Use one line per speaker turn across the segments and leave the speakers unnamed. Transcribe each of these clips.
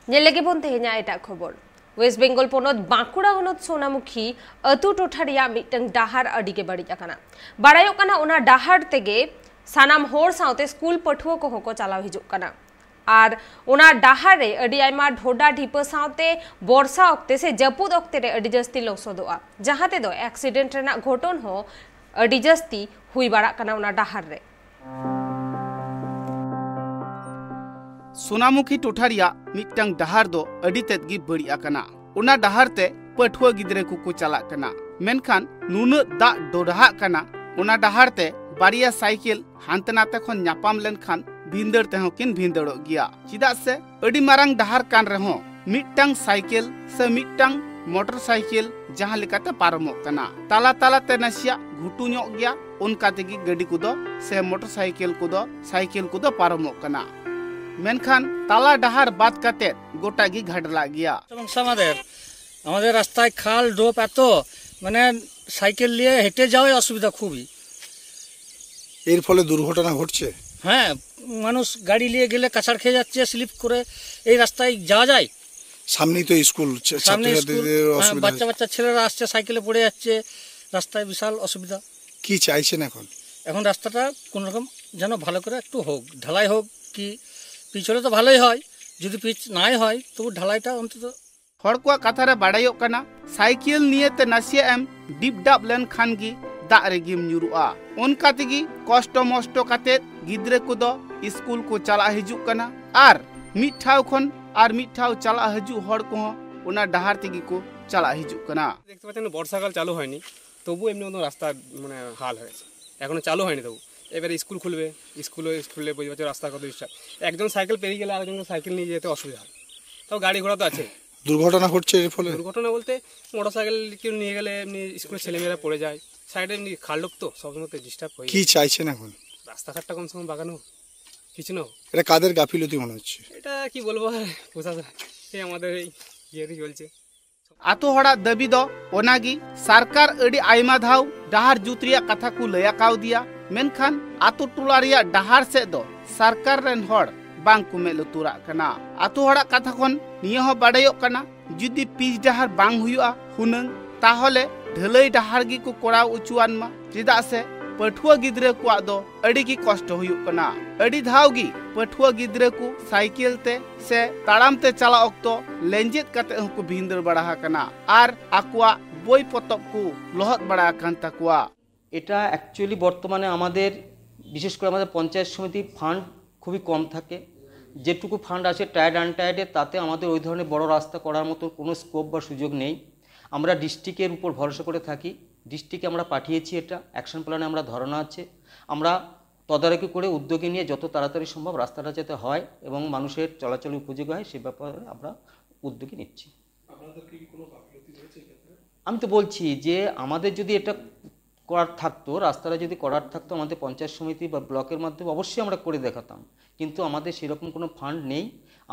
नेलेगे bone तेहेnya एटा खबर waste Bengal पोनत Bankura होनत Sonamukhi अतु टोठा रिया मिटंग डाहार अडिगे बड़ी जाकना बाड़ायोग कना ओना डाहार तेगे सानाम होर साउते स्कूल पठुआ को होको चलाव हिजुग कना और ओना डाहार रे अडी आयमा ढोडा ढिपा साउते बर्षा ओक्ते से जपुद ओक्ते रे अडी जस्ती लौसोदोआ जहाते दो एक्सीडेंट रेना घटन हो अडी जस्ती हुई बाड़ा कना ओना डाहार रे
सोनामुखी टोठारिया मिटंग डाहार दो अडी तेदगी बड़ी आकना उना डाहार ते पठुआ गिद्रे को चला कना मेनखान नुन दा डोडहा कना उना डाहार ते बारिया साइकिल हानते नाते खन न्यापाम लेनखान भिंदर ते किन भिंदड़ो गिया चिदा से अडी मारांग डाहार कान रहो मिटंग साइकिल से मिटंग मोटरसाइकिल जहां लेकाते पारमो कना ताला ताला ते नसिया घुटू ᱧᱚᱜ गया उनका तेगी गड्डी कुदो से मोटरसाइकिल कुदो साइकिल कुदो पारमो कना मेनखान ताला डाहार बात काते गोटागी घाडला गया
हमारे रास्ताय खाल डोप एतो माने साइकिल लिए हेटे जाओ असुविधा खूबी
एर फले दुर्घटना घटছে
হ্যাঁ মানুষ গাড়ি নিয়ে গেলে কাছাড় খেয়ে যাচ্ছে স্লিপ করে এই রাস্তায় যাওয়া যায়
সামনেই তো স্কুল ছাত্রছাত্রীদের অসুবিধা
বাচ্চা বাচ্চা ছেলেরা আসছে সাইকেলে পড়ে যাচ্ছে রাস্তায় বিশাল অসুবিধা কি
চাইছেন এখন
রাস্তাটা কোন রকম যেন ভালো করে একটু হোক ঢালাই হোক কি পিছলে তো ভালোই হয় যদি পিচ নাই হয় তবু ঢালাইটা অন্তত
हड़कुआ कथारे बाड़ायो कना साइकिल नियते नसिया एम डिप डाब लेन खानगी दाग रेगिम न्यूरुआ उनका तेगी कष्ट मष्ट काते गिद्रे कुदो स्कूल को चला हिजुग कना आर मिठाव खन आर मिठाव चला हिजु हड़ को उना डाहार तेगी को चला हिजुग कना
देखते पाচ্ছেন বর্ষাকাল চালু হয়নি তবু এমনি অন্য রাস্তা মানে হাল হয়েছে এখনো চালু হয়নি তবু এবারে স্কুল খুলবে স্কুলে বুঝতে রাস্তা কত ডিস্টার্ব একজন সাইকেল পেরিয়ে গেলে আরেকজন সাইকেল নিয়ে যেতে অসুবিধা হয় তাও গাড়ি ঘোড়া তো আছে
দুর্ঘটনা ঘটছে এর ফলে
দুর্ঘটনা বলতে মোটরসাইকেল কেউ নিয়ে গেলে এমনি স্কুলের ছেলেমেয়েরা পড়ে যায় সাইডে এমনি খালডোক তো সবসময় ডিস্টার্ব হয়
কি চাইছেন এখন
রাস্তাঘাটটা কম সময় বাগানো কিছু না
এটা কাদের গাফিলতি মনে হচ্ছে
এটা কি বলবো প্রশাসন এই আমাদের এই ইয়েতে চলছে
आतो हड़ा दबी दो ओनागी सरकार अड़ी आयमा धाव डाहार जुतरिया कथा को लया काव दिया मेनखान आतो टुलारिया डाहार से दो सरकार रेन हड़ बांग को में लुतुरा कना आतो हड़ा कथा खन निया हो बाड़ायो कना जुदी पीच डाहार बांग हुआ हुनंग ताहले ढलई डाहार गी को कोराव उचुआन मा चिदा से पठुआ गिद्रे को आदो अड़ी की कष्ट हुयु कना अड़ी धावगी पठुआ गिद्रे को साइकिल ते से ताड़ाम ते चला अक्तो लेंजेत काते उनको भिंदर बड़ा कना आर आकुआ बोई पतब को लोहत बड़ा कान ताकुआ
এটা অ্যাকচুয়ালি বর্তমানে আমাদের বিশেষ করে আমাদের পঞ্চায়েত সমিতি ফান্ড খুবই কম থাকে যেটুকু ফান্ড আছে টায়ার্ড আনটায়ার্ডে তাতে আমাদের ওই ধরনের বড় রাস্তা করার মতো কোনো স্কোপ বা সুযোগ নেই আমরা ডিস্ট্রিক্টের উপর ভরসা করে থাকি ডিস্ট্রিক্টে আমরা পাঠিয়েছি এটা অ্যাকশন প্ল্যানে আমরা ধরানো আছে আমরা তদারকি করে উদ্যোগে নিয়ে যত তাড়াতাড়ি সম্ভব রাস্তাটা যাতে হয় এবং মানুষের চলাচলের উপযোগী হয় সে ব্যাপারে আমরা উদ্যোগী নিচ্ছি আমি তো বলছি যে আমাদের যদি এটা করার থাকতো রাস্তাটা যদি করার থাকতো আমাদের পঞ্চায়েত সমিতি বা ব্লকের মাধ্যমে অবশ্যই আমরা করে দেখাতাম কিন্তু আমাদের সেরকম কোনো ফান্ড নেই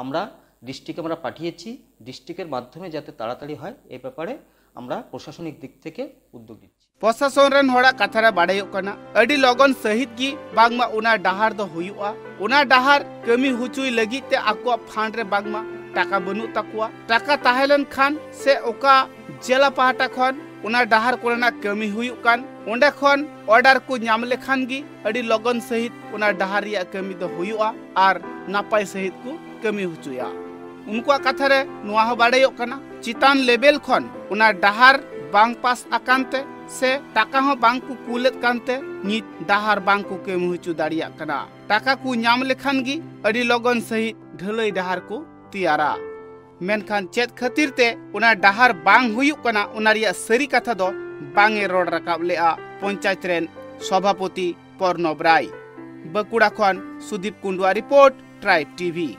আমরা ডিস্ট্রিক্টে আমরা পাঠিয়েছি ডিস্ট্রিক্টের মাধ্যমে যাতে তাড়াতাড়ি হয় এই ব্যাপারে আমরা প্রশাসনিক দিক থেকে উদ্যোগ নিচ্ছি
प्रशासन रेन हड़ा कथारे बाड़ायो कना अड़ी लगन सहित की बागमा उना डाहार दो हुयुआ उना डाहार कमी हुचुई लगी ते आको फांड रे बागमा टाका बनु तकुआ टाका ताहेलन खान से ओका जिला पाहटा खन उना डाहार कोरेना कमी हुयु कान ओंडे खन ऑर्डर को ᱧᱟᱢ लेखान गी अड़ी लगन सहित उना डाहार रिया कमी दो हुयुआ आर नापाय सहित को कमी हुचुया उनको कथारे नुआ हो बाड़ायो कना चितान लेवल खन उना डाहार बांग पास आकांते से टाका हो बांग को कुलेत कांते नित डाहार बांग को केम हुचु दाड़िया कना टाका को ᱧाम लेखान गी अड़ी लगन सहित ढलई डाहार को तियारा मेनखान चेत खातिर ते उना डाहार बांग हुयु कना उना रिया सरी कथा दो बांगे रोड रकाब लेआ पंचायत रेन सभापति पर्णव राय बकुड़ा खन सुदीप कुंडुआ रिपोर्ट ट्राइब टीवी।